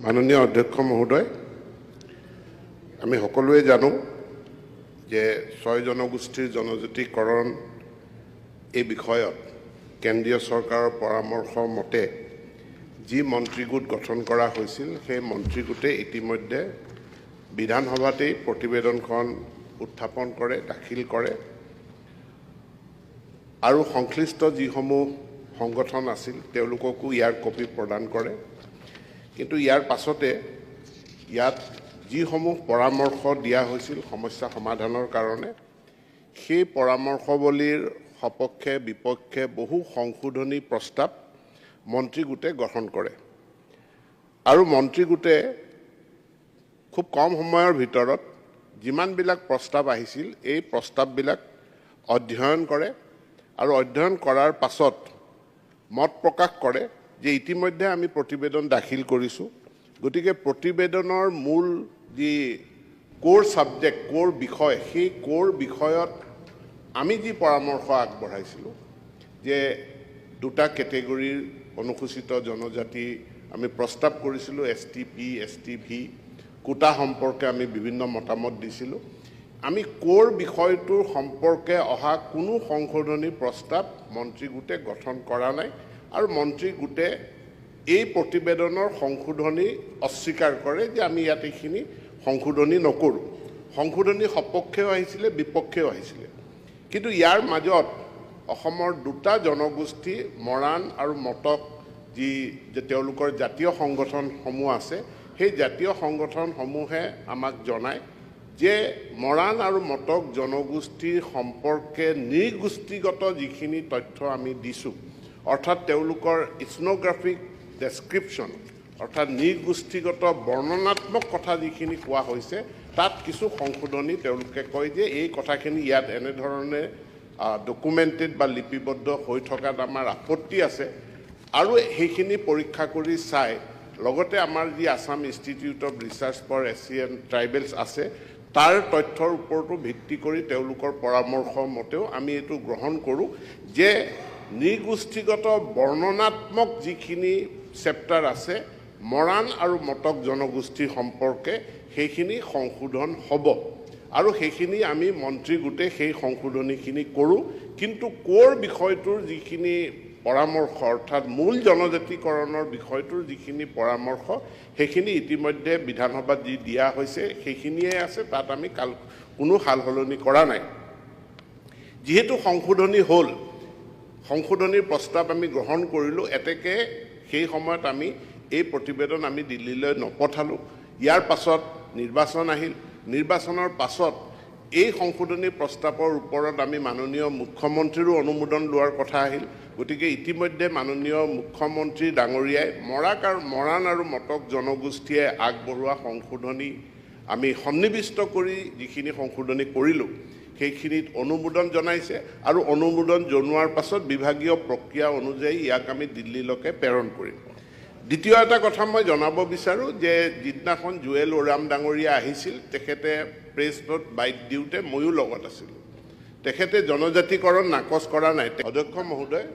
মাননীয় অধ্যক্ষ মহোদয়, আমি সকলোৱে জানো যে 6 জনগোষ্ঠীৰ জনজাতিকৰণ এই বিষয়ত কেন্দ্ৰীয় চৰকাৰৰ পৰামৰ্শ মতে যি মন্ত্ৰীগোট গঠন কৰা হৈছিল সেই মন্ত্ৰীগোটে ইতিমধ্যে বিধানসভাতেই প্ৰতিবেদনখন উত্থাপন কৰে, দাখিল কৰে আৰু সংশ্লিষ্ট যিসমূহ সংগঠন আছিল তেওঁলোককো ইয়াৰ কপি প্ৰদান কৰে। কিন্তু ইয়াৰ পাছতে ইয়াত যিসমূহ পৰামৰ্শ দিয়া হৈছিল সমস্যা সমাধানৰ কাৰণে সেই পৰামৰ্শৱলীৰ সপক্ষে বিপক্ষে বহু সংশোধনী প্ৰস্তাৱ মন্ত্ৰীগোটে গঠন কৰে আৰু মন্ত্ৰীগোটে খুব কম সময়ৰ ভিতৰত যিমানবিলাক প্ৰস্তাৱ আহিছিল এই প্ৰস্তাৱবিলাক অধ্যয়ন কৰে আৰু অধ্যয়ন কৰাৰ পাছত মত প্ৰকাশ কৰে যে ইতিমধ্যে আমি প্ৰতিবেদন দাখিল কৰিছোঁ, গতিকে প্ৰতিবেদনৰ মূল যি কোৰ সাবজেক্ট কোৰ বিষয় সেই কোৰ বিষয়ত আমি যি পৰামৰ্শ আগবঢ়াইছিলোঁ যে দুটা কেটেগৰীৰ অনুসূচিত জনজাতি আমি প্ৰস্তাৱ কৰিছিলোঁ, STP, STV কোটা সম্পৰ্কে আমি বিভিন্ন মতামত দিছিলোঁ। আমি কোৰ বিষয়টোৰ সম্পৰ্কে অহা কোনো সংশোধনী প্ৰস্তাৱ মন্ত্ৰীগোটে গঠন কৰা নাই আৰু মন্ত্ৰীগোটে এই প্ৰতিবেদনৰ সংশোধনী অস্বীকাৰ কৰে যে আমি ইয়াত এইখিনি সংশোধনী নকৰোঁ। সংশোধনী সপক্ষেও আহিছিলে, বিপক্ষেও আহিছিলে। কিন্তু ইয়াৰ মাজত অসমৰ দুটা জনগোষ্ঠী মৰাণ আৰু মটক যি তেওঁলোকৰ জাতীয় সংগঠনসমূহ আছে সেই জাতীয় সংগঠনসমূহে আমাক জনায় যে মৰাণ আৰু মটক জনগোষ্ঠীৰ সম্পৰ্কে নৃগোষ্ঠীগত যিখিনি তথ্য আমি দিছোঁ, অৰ্থাৎ তেওঁলোকৰ ইথনোগ্ৰাফিক ডেছক্ৰিপশ্যন অৰ্থাৎ নৃগোষ্ঠীগত বৰ্ণনাত্মক কথা যিখিনি কোৱা হৈছে তাত কিছু সংশোধনী তেওঁলোকে কয় যে এই কথাখিনি ইয়াত এনেধৰণে ডকুমেণ্টেড বা লিপিবদ্ধ হৈ থকাত আমাৰ আপত্তি আছে আৰু সেইখিনি পৰীক্ষা কৰি চাই লগতে আমাৰ যি Assam Institute of Research for Asian Tribals আছে তাৰ তথ্যৰ ওপৰতো ভিত্তি কৰি তেওঁলোকৰ পৰামৰ্শ মতেও আমি এইটো গ্ৰহণ কৰোঁ যে নৃগোষ্ঠীগত বৰ্ণনাত্মক যিখিনি চেপ্টাৰ আছে মৰাণ আৰু মটক জনগোষ্ঠী সম্পৰ্কে সেইখিনি সংশোধন হ'ব আৰু সেইখিনি আমি মন্ত্ৰীগোটে সেই সংশোধনীখিনি কৰোঁ। কিন্তু কোৰ বিষয়টোৰ যিখিনি পৰামৰ্শ অৰ্থাৎ মূল জনজাতিকৰণৰ বিষয়টোৰ যিখিনি পৰামৰ্শ সেইখিনি ইতিমধ্যে বিধানসভাত যি দিয়া হৈছে সেইখিনিয়ে আছে, তাত আমি কোনো সাল সলনি কৰা নাই। যিহেতু সংশোধনী হ'ল, সংশোধনীৰ প্ৰস্তাৱ আমি গ্ৰহণ কৰিলোঁ, এতেকে সেই সময়ত আমি এই প্ৰতিবেদন আমি দিল্লীলৈ নপঠালোঁ। ইয়াৰ পাছত নিৰ্বাচন আহিল, নিৰ্বাচনৰ পাছত এই সংশোধনী প্ৰস্তাৱৰ ওপৰত আমি মাননীয় মুখ্যমন্ত্ৰীৰো অনুমোদন লোৱাৰ কথা আহিল। গতিকে ইতিমধ্যে মাননীয় মুখ্যমন্ত্ৰী ডাঙৰীয়াই মৰাণ আৰু মটক জনগোষ্ঠীয়ে আগবঢ়োৱা সংশোধনী আমি সন্নিৱিষ্ট কৰি যিখিনি সংশোধনী কৰিলোঁ সেইখিনিত অনুমোদন জনাইছে আৰু অনুমোদন জনোৱাৰ পাছত বিভাগীয় প্ৰক্ৰিয়া অনুযায়ী ইয়াক আমি দিল্লীলৈকে প্ৰেৰণ কৰিম। দ্বিতীয় এটা কথা মই জনাব বিচাৰোঁ যে যিদিনাখন জুৱেল ওৰাম ডাঙৰীয়া আহিছিল তেখেতে প্ৰেছ নোট বাইট দিওঁতে ময়ো লগত আছিলোঁ। তেখেতে জনজাতিকৰণ নাকচ কৰা নাই। অধ্যক্ষ মহোদয়,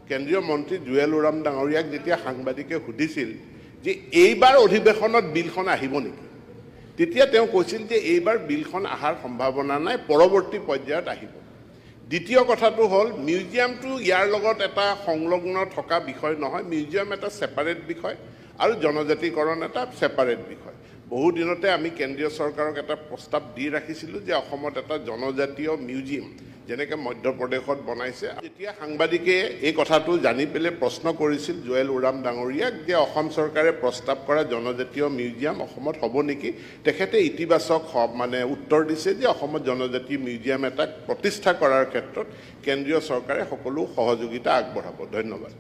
কেন্দ্ৰীয় মন্ত্ৰী জুৱেল ওৰাম ডাঙৰীয়াক যেতিয়া সাংবাদিকে সুধিছিল যে এইবাৰ অধিৱেশনত বিলখন আহিব নেকি, তেতিয়া তেওঁ কৈছিল যে এইবাৰ বিলখন অহাৰ সম্ভাৱনা নাই, পৰৱৰ্তী পৰ্যায়ত আহিব। দ্বিতীয় কথাটো হ'ল মিউজিয়ামটো ইয়াৰ লগত এটা সংলগ্ন থকা বিষয় নহয়, মিউজিয়াম এটা ছেপাৰেট বিষয় আৰু জনজাতিকৰণ এটা ছেপাৰেট বিষয়। বহু দিনতে আমি কেন্দ্ৰীয় চৰকাৰক এটা প্ৰস্তাৱ দি ৰাখিছিলোঁ যে অসমত এটা জনজাতীয় মিউজিয়াম যেনেকৈ মধ্যপ্ৰদেশত বনাইছে। যেতিয়া সাংবাদিকে এই কথাটো জানি পেলাই প্ৰশ্ন কৰিছিল জুৱেল ওৰাম ডাঙৰীয়াক যে অসম চৰকাৰে প্ৰস্তাৱ কৰা জনজাতীয় মিউজিয়াম অসমত হ'ব নেকি, তেখেতে ইতিবাচক উত্তৰ দিছে যে অসমত জনজাতি মিউজিয়াম এটা প্ৰতিষ্ঠা কৰাৰ ক্ষেত্ৰত কেন্দ্ৰীয় চৰকাৰে সকলো সহযোগিতা আগবঢ়াব। ধন্যবাদ।